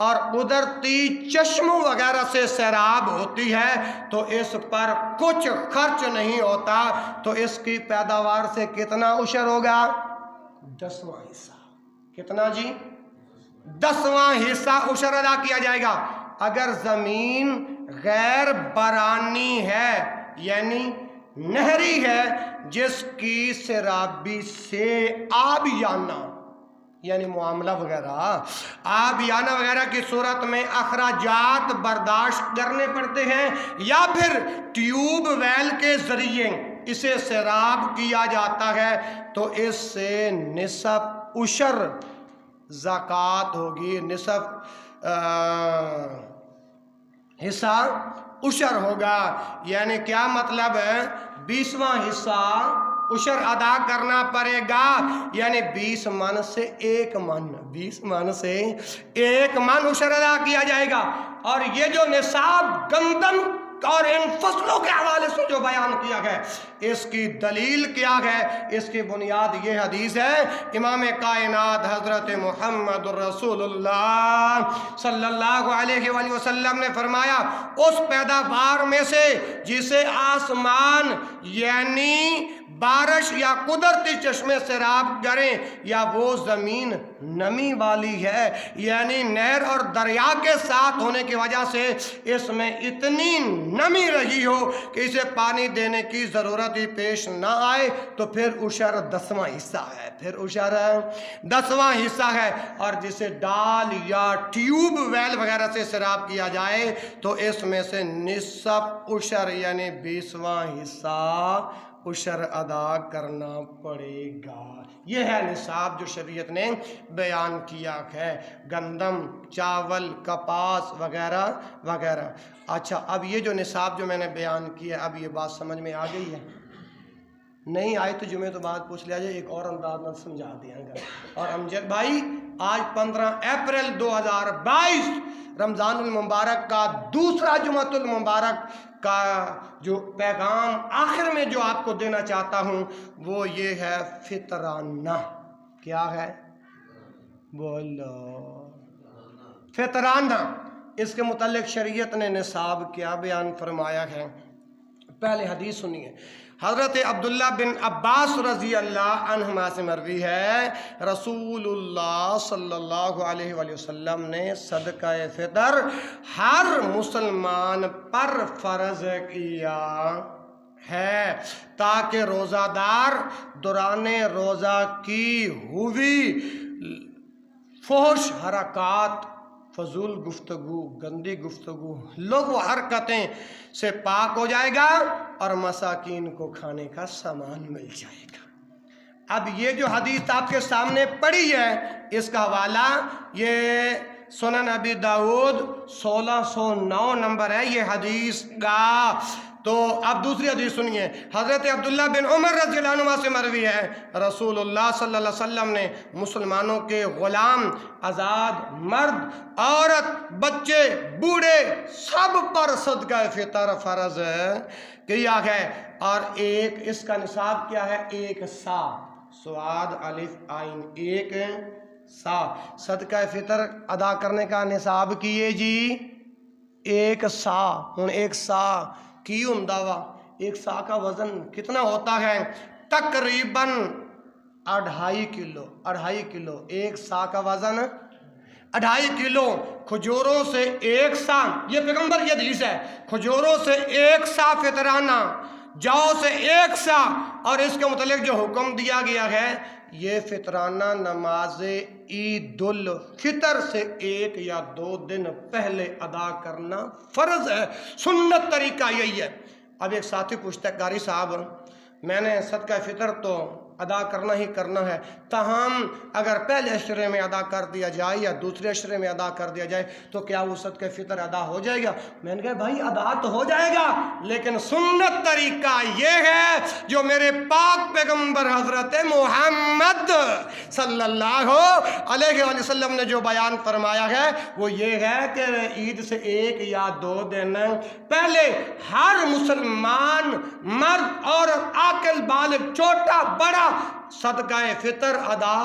اور قدرتی چشموں وغیرہ سے سیراب ہوتی ہے تو اس پر کچھ خرچ نہیں ہوتا، تو اس کی پیداوار سے کتنا عشر ہوگا؟ 10واں حصہ۔ کتنا جی؟ 10واں حصہ عشر ادا کیا جائے گا۔ اگر زمین غیر بارانی ہے یعنی نہری ہے، جس کی سیرابی سے آبیانہ یعنی معاملہ وغیرہ آبیانہ وغیرہ کی صورت میں اخراجات برداشت کرنے پڑتے ہیں، یا پھر ٹیوب ویل کے ذریعے اسے سیراب کیا جاتا ہے، تو اس سے نصف عشر زکوٰۃ ہوگی، نصف حصہ عشر ہوگا۔ یعنی کیا مطلب ہے؟ 20واں حصہ عشر ادا کرنا پڑے گا، یعنی 20 من سے 1 من، 20 من سے 1 من عشر ادا کیا جائے گا۔ اور یہ جو نصاب گندم اور ان فصلوں کے حوالے سے جو بیان کیا ہے، اس کی دلیل کیا ہے؟ اس کی بنیاد یہ حدیث ہے، امام کائنات حضرت محمد رسول اللہ صلی اللہ علیہ وآلہ وسلم نے فرمایا، اس پیداوار میں سے جسے آسمان یعنی بارش یا قدرتی چشمے سیراب کریں، یا وہ زمین نمی والی ہے یعنی نہر اور دریا کے ساتھ ہونے کی وجہ سے اس میں اتنی نمی رہی ہو کہ اسے پانی دینے کی ضرورت ہی پیش نہ آئے، تو پھر عشر 10واں حصہ ہے، پھر عشر 10واں حصہ ہے۔ اور جسے ڈال یا ٹیوب ویل وغیرہ سے سیراب کیا جائے تو اس میں سے نصف عشر یعنی 20واں حصہ عشر ادا کرنا پڑے گا۔ یہ ہے نصاب جو شریعت نے بیان کیا ہے، گندم، چاول، کپاس وغیرہ وغیرہ۔ اچھا، اب یہ جو نصاب جو میں نے بیان کیا، اب یہ بات سمجھ میں آ گئی ہے؟ نہیں آئی تو جمعے تو بعد پوچھ لیا جائے، ایک اور انداز میں سمجھا دیا گا۔ اور امجد بھائی، آج 15 اپریل 2022 رمضان المبارک کا دوسرا جمعۃ المبارک کا جو پیغام آخر میں جو آپ کو دینا چاہتا ہوں وہ یہ ہے، فطرانہ۔ کیا ہے؟ بولو۔ فطرانہ، اس کے متعلق شریعت نے نصاب کیا بیان فرمایا ہے؟ پہلے حدیث سنیے، حضرت عبداللہ بن عباس رضی اللہ عنہما سے مروی ہے، رسول اللہ صلی اللہ علیہ وآلہ وسلم نے صدقہ فطر ہر مسلمان پر فرض کیا ہے تاکہ روزہ دار دوران روزہ کی ہوئی فحش حرکات، فضول گفتگو، گندی گفتگو، لغو حرکتیں سے پاک ہو جائے گا اور مساکین کو کھانے کا سامان مل جائے گا۔ اب یہ جو حدیث آپ کے سامنے پڑھی ہے، اس کا حوالہ یہ سنن ابی داؤد 1609 نمبر ہے یہ حدیث کا۔ تو اب دوسری حدیث سنیے، حضرت عبداللہ بن عمر رضی اللہ عنہ سے مروی ہے، رسول اللہ صلی اللہ علیہ وسلم نے مسلمانوں کے غلام، آزاد مرد، عورت، بچے، بوڑھے سب پر صدقہ فطر فرض کیا ہے، اور ایک اس کا نصاب کیا ہے؟ 1 سا، سواد الف عین، 1 سا صدقہ فطر ادا کرنے کا نصاب کیے جی 1 سا۔ ہن 1 سا کی ہوندا وا، 1 سا کا وزن کتنا ہوتا ہے؟ تقریباً 2.5 کلو، 2.5 کلو 1 سا کا وزن 2.5 کلو۔ کھجوروں سے 1 سا، یہ پیغمبر کی حدیث ہے، کھجوروں سے 1 سا فطرانہ، جو سے 1 سا، اور اس کے متعلق جو حکم دیا گیا ہے، یہ فطرانہ نماز عید الفطر سے 1 یا 2 دن پہلے ادا کرنا فرض ہے، سنت طریقہ یہی ہے۔ اب ایک ساتھی پوچھتا ہے، قاری صاحب میں نے صدقہ فطر تو ادا کرنا ہی کرنا ہے، تاہم اگر پہلے عشرے میں ادا کر دیا جائے یا دوسرے عشرے میں ادا کر دیا جائے تو کیا وہ صدقہ فطر ادا ہو جائے گا؟ میں نے کہا بھائی ادا تو ہو جائے گا، لیکن سنت طریقہ یہ ہے جو میرے پاک پیغمبر حضرت محمد صلی اللہ علیہ وسلم نے جو بیان فرمایا ہے وہ یہ ہے کہ عید سے 1 یا 2 دن پہلے ہر مسلمان مرد اور عاقل بالغ، چھوٹا بڑا صدقہ فطر ادا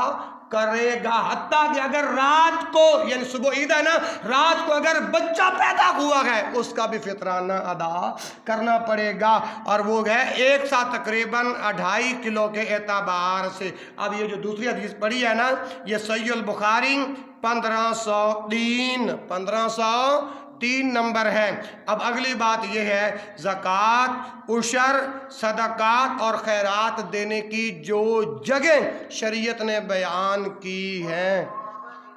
کرے گا، حتیٰ کہ اگر رات کو، یعنی صبح عید ہے نا، رات کو اگر بچہ پیدا ہوا ہے اس کا بھی فطرانہ ادا کرنا پڑے گا، اور وہ ہے ایک سا تقریباً 2.5 کلو کے اعتبار سے۔ اب یہ جو دوسری حدیث پڑھی ہے نا، یہ صحیح البخاری 1503 نمبر ہے۔ اب اگلی بات یہ ہے، زکوٰۃ، عشر، صدقات اور خیرات دینے کی جو جگہ شریعت نے بیان کی ہیں۔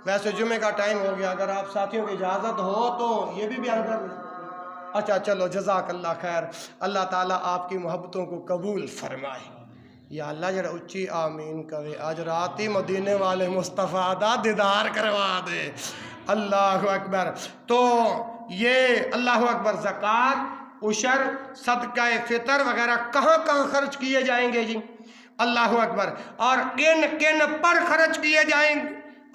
ویسے جمعہ کا ٹائم ہو گیا، اگر آپ ساتھیوں کی اجازت ہو تو یہ بھی بیان کر لیں۔ اچھا چلو، جزاک اللہ خیر، اللہ تعالیٰ آپ کی محبتوں کو قبول فرمائے۔ یا اللہ جڑا اچھی آمین کہے، آج رات ہی مدینے والے مصطفیٰ دا دیدار کروا دے۔ اللہ اکبر۔ تو یہ اللہ اکبر، زکوٰۃ، عشر، صدقہ فطر وغیرہ کہاں کہاں خرچ کیے جائیں گے جی؟ اللہ اکبر۔ اور کن کن پر خرچ کیے جائیں گے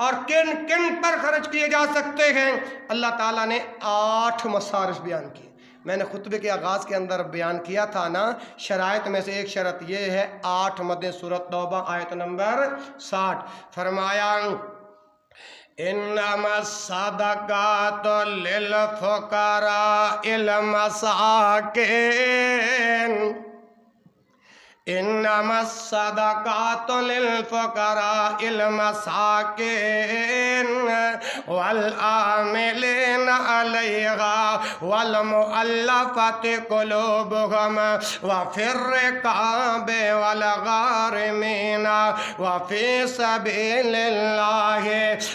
اور کن کن پر خرچ کیے جا سکتے ہیں؟ اللہ تعالیٰ نے 8 مصارف بیان کیے۔ میں نے خطبے کے آغاز کے اندر بیان کیا تھا نا، شرائط میں سے ایک شرط یہ ہے، 8 مد سورۃ توبہ آیت نمبر 60، فرمایا انما الصدقات للفقراء المساکین، انما الصدقات للفقراء المساکین والعاملین علیہا والمؤلفۃ قلوبہم وفی الرقاب والغارمین وفی سبیل اللہ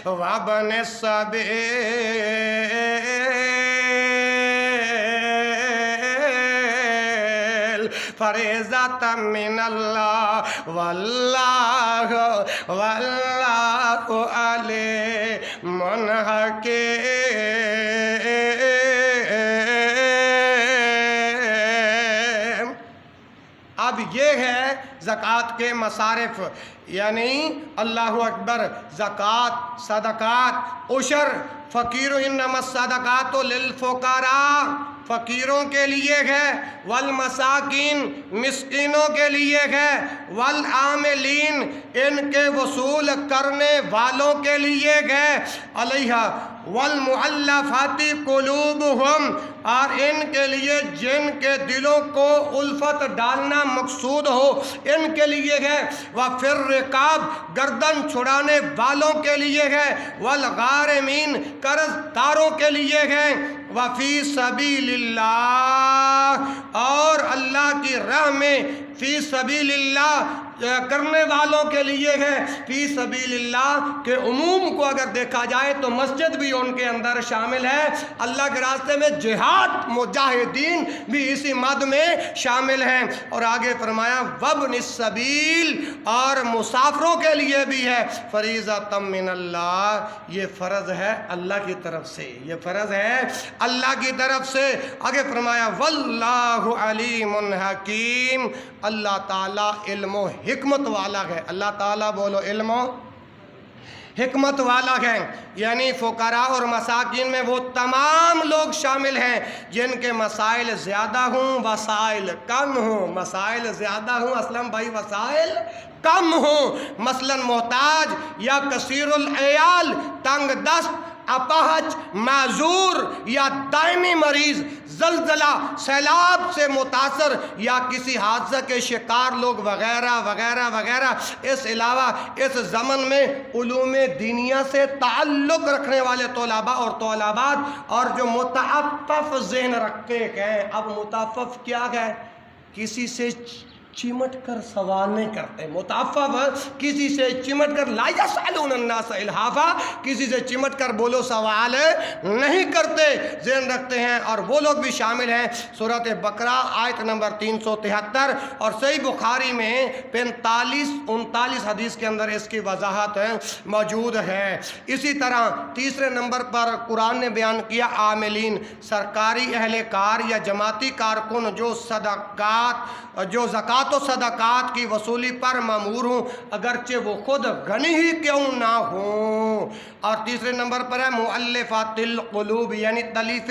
وابن السبیل فریضۃ من اللہ واللہ علیم حکیم۔ اب یہ ہے زکوٰۃ کے مصارف، یعنی اللہ اکبر، زکوٰۃ، صدقات، عشر، فقیر، انما الصدقات للفقراء، فقیروں کے لیے ہے، والمساکین، مسکینوں کے لیے ہے، والعاملین، ان کے وصول کرنے والوں کے لیے ہے، علیہا والمؤلفات قلوبہم، اور ان کے لیے جن کے دلوں کو الفت ڈالنا مقصود ہو ان کے لیے ہے، وفی الرقاب، گردن چھڑانے والوں کے لیے ہے، والغارمین، قرض داروں کے لیے ہے، وفی سبیل اللہ، اور اللہ کی راہ میں فی سبیل اللہ کرنے والوں کے لیے ہے۔ فی سبیل اللہ کے عموم کو اگر دیکھا جائے تو مسجد بھی ان کے اندر شامل ہے، اللہ کے راستے میں جہاد، مجاہدین بھی اسی مد میں شامل ہیں۔ اور آگے فرمایا وابن السبیل، اور مسافروں کے لیے بھی ہے، فریضۃ من اللہ، یہ فرض ہے اللہ کی طرف سے، یہ فرض ہے اللہ کی طرف سے۔ آگے فرمایا واللہ علیم حکیم، اللہ تعالیٰ علم و حکمت والا ہے۔ اللہ تعالیٰ بولو، علم و حکمت والا ہے، یعنی فقراء اور مساکین میں وہ تمام لوگ شامل ہیں جن کے مسائل زیادہ ہوں، وسائل کم ہوں، مسائل زیادہ ہوں، اسلم بھائی، وسائل کم ہوں، مثلا محتاج یا کثیر العیال، تنگ دست، اپاہج، معذور یا دائمی مریض، زلزلہ، سیلاب سے متاثر یا کسی حادثہ کے شکار لوگ وغیرہ وغیرہ وغیرہ۔ اس علاوہ اس زمن میں علوم دینیہ سے تعلق رکھنے والے طلباء اور طالبات، اور جو متعفف ذہن رکھتے ہیں۔ اب متعفف کیا ہے؟ کسی سے چمٹ کر سوال نہیں کرتے، متعفف کسی سے چمٹ کر، لا یسألون الناس الحافا، کسی سے چمٹ کر بولو سوال نہیں کرتے، ذہن رکھتے ہیں، اور وہ لوگ بھی شامل ہیں۔ سورۃ بقرہ آیت نمبر 373 اور صحیح بخاری میں 45-39 حدیث کے اندر اس کی وضاحت موجود ہے۔ اسی طرح تیسرے نمبر پر قرآن نے بیان کیا عاملین، سرکاری اہلکار یا جماعتی کارکن جو زکوٰۃ و صدقات کی وصولی پر مامور ہوں، اگرچہ وہ خود غنی ہی کیوں نہ ہوں۔ اور تیسرے نمبر پر ہے مؤلفات القلوب، یعنی تلیف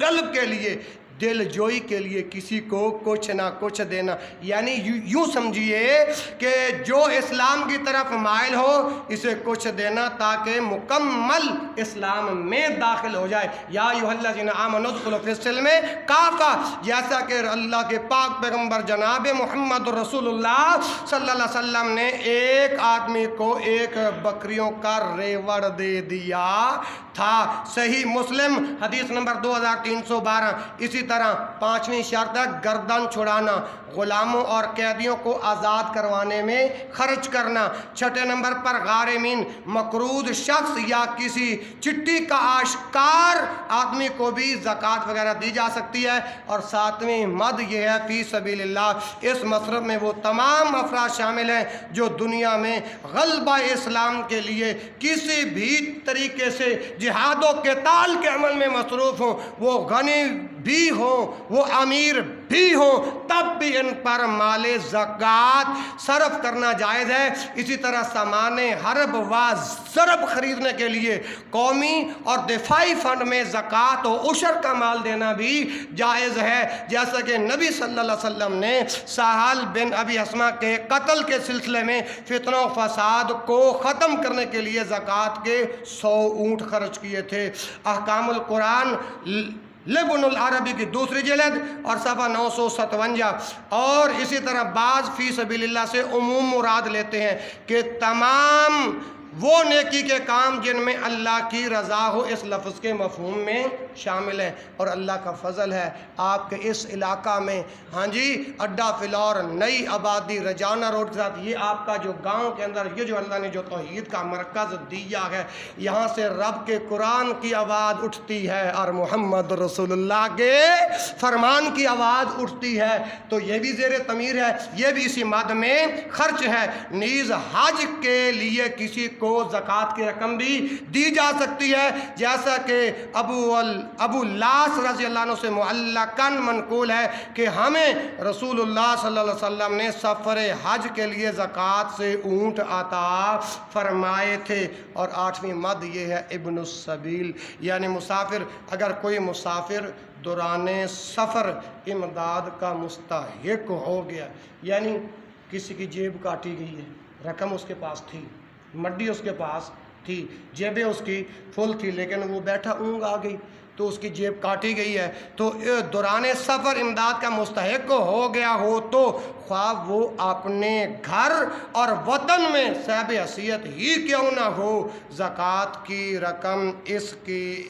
قلب کے لیے، دل جوئی کے لیے کسی کو کچھ نہ کچھ دینا، یعنی یوں سمجھیے کہ جو اسلام کی طرف مائل ہو اسے کچھ دینا تاکہ مکمل اسلام میں داخل ہو جائے۔ یا ایھا الذین آمنوا ادخلوا فی السلم کافہ، جیسا کہ اللہ کے پاک پیغمبر جناب محمد رسول اللہ صلی اللہ علیہ وسلم نے ایک آدمی کو ایک بکریوں کا ریوڑ دے دیا تھا۔ صحیح مسلم حدیث نمبر 2312۔ اسی طرح پانچویں شرط ہے گردن چھڑانا، غلاموں اور قیدیوں کو آزاد کروانے میں خرچ کرنا۔ چھٹے نمبر پر غارمین، مقروض شخص یا کسی چٹھی کا آشکار آدمی کو بھی زکوٰۃ وغیرہ دی جا سکتی ہے۔ اور ساتویں مد یہ ہے فی سبیل اللہ، اس مصرف میں وہ تمام افراد شامل ہیں جو دنیا میں غلبہ اسلام کے لیے کسی بھی طریقے سے جہاد و قتال کے عمل میں مصروف ہوں، وہ غنی بھی ہوں وہ امیر بھی ہوں، تب بھی ان پر مال زکوٰۃ صرف کرنا جائز ہے۔ اسی طرح سامان حرب و ضرب خریدنے کے لیے قومی اور دفاعی فنڈ میں زکوٰۃ و عشر کا مال دینا بھی جائز ہے، جیسا کہ نبی صلی اللہ علیہ وسلم نے سہل بن ابی حثمہ کے قتل کے سلسلے میں فتنہ و فساد کو ختم کرنے کے لیے زکوٰۃ کے 100 اونٹ خرچ کیے تھے۔ احکام القرآن لبن العربی کی دوسری جلد اور صفحہ 957۔ اور اسی طرح بعض فی سبیل اللہ سے عموم مراد لیتے ہیں کہ تمام وہ نیکی کے کام جن میں اللہ کی رضا ہو، اس لفظ کے مفہوم میں شامل ہیں۔ اور اللہ کا فضل ہے آپ کے اس علاقہ میں اڈا فلور نئی آبادی رجانہ روڈ کے ساتھ، یہ آپ کا جو گاؤں کے اندر یہ جو اللہ نے جو توحید کا مرکز دیا ہے، یہاں سے رب کے قرآن کی آواز اٹھتی ہے اور محمد رسول اللہ کے فرمان کی آواز اٹھتی ہے، تو یہ بھی زیر تعمیر ہے، یہ بھی اسی مد میں خرچ ہے۔ نیز حج کے لیے کسی کو زکوٰۃ کی رقم بھی دی جا سکتی ہے، جیسا کہ ابو لاس رضی اللہ عنہ سے معلقاً منقول ہے کہ ہمیں رسول اللہ صلی اللہ علیہ وسلم نے سفر حج کے لیے زکوٰۃ سے اونٹ عطا فرمائے تھے۔ اور آٹھویں مد یہ ہے ابن السبیل، یعنی مسافر، اگر کوئی مسافر دوران سفر امداد کا مستحق ہو گیا، یعنی کسی کی جیب کاٹی گئی ہے، رقم اس کے پاس تھی، مڈی اس کے پاس تھی، جیبیں اس کی فل تھی، لیکن وہ بیٹھا اونگ آ گئی تو اس کی جیب کاٹی گئی ہے، تو دوران سفر امداد کا مستحق ہو گیا ہو تو خواہ وہ اپنے گھر اور وطن میں صاحب حیثیت ہی کیوں نہ ہو، زکوٰۃ کی رقم اس کی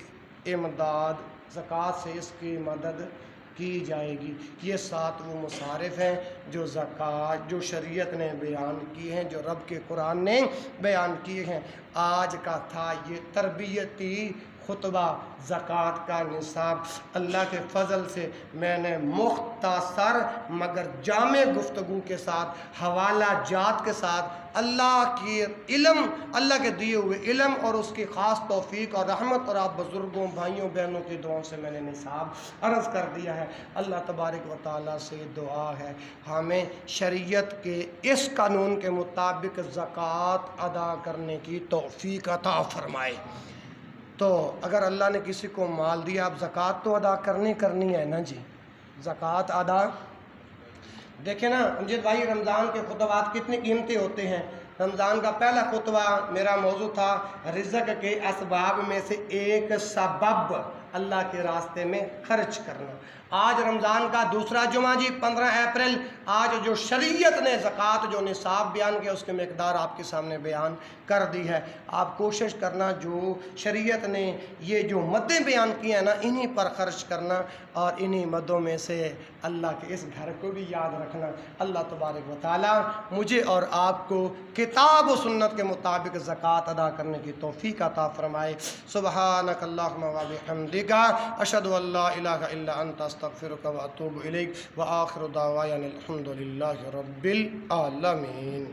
امداد، زکوٰۃ سے اس کی مدد کی جائے گی۔ یہ 7 وہ مصارف ہیں جو زکوٰۃ جو شریعت نے بیان کی ہیں، جو رب کے قرآن نے بیان کیے ہیں۔ آج کا تھا یہ تربیتی خطبہ زکوٰۃ کا نصاب۔ اللہ کے فضل سے میں نے مختصر مگر جامع گفتگو کے ساتھ، حوالہ جات کے ساتھ، اللہ کی علم، اللہ کے دیے ہوئے علم اور اس کی خاص توفیق اور رحمت اور آپ بزرگوں بھائیوں بہنوں کی دعاؤں سے میں نے نصاب عرض کر دیا ہے۔ اللہ تبارک و تعالیٰ سے دعا ہے ہمیں شریعت کے اس قانون کے مطابق زکوٰۃ ادا کرنے کی توفیق عطا فرمائے۔ تو اگر اللہ نے کسی کو مال دیا، اب زکوٰۃ تو ادا کرنی ہے نا جی، زکوٰۃ ادا۔ دیکھیں نا امجد بھائی، رمضان کے خطبات کتنے قیمتی ہوتے ہیں۔ رمضان کا پہلا خطبہ میرا موضوع تھا رزق کے اسباب میں سے ایک سبب اللہ کے راستے میں خرچ کرنا۔ آج رمضان کا دوسرا جمعہ جی 15 اپریل، آج جو شریعت نے زکوٰۃ جو نصاب بیان کیا اس کی مقدار آپ کے سامنے بیان کر دی ہے۔ آپ کوشش کرنا جو شریعت نے یہ جو مدیں بیان کی ہیں نا، انہی پر خرچ کرنا اور انہی مدوں میں سے اللہ کے اس گھر کو بھی یاد رکھنا۔ اللہ تبارک و تعالیٰ مجھے اور آپ کو کتاب و سنت کے مطابق زکوٰۃ ادا کرنے کی توفیق عطا فرمائے۔ سبحانک اللہم و بحمدک، اشہد ان لا الہ الا انت، استغفرک و اتوب الیک، وآخر دعوانا الحمد للہ رب العالمین۔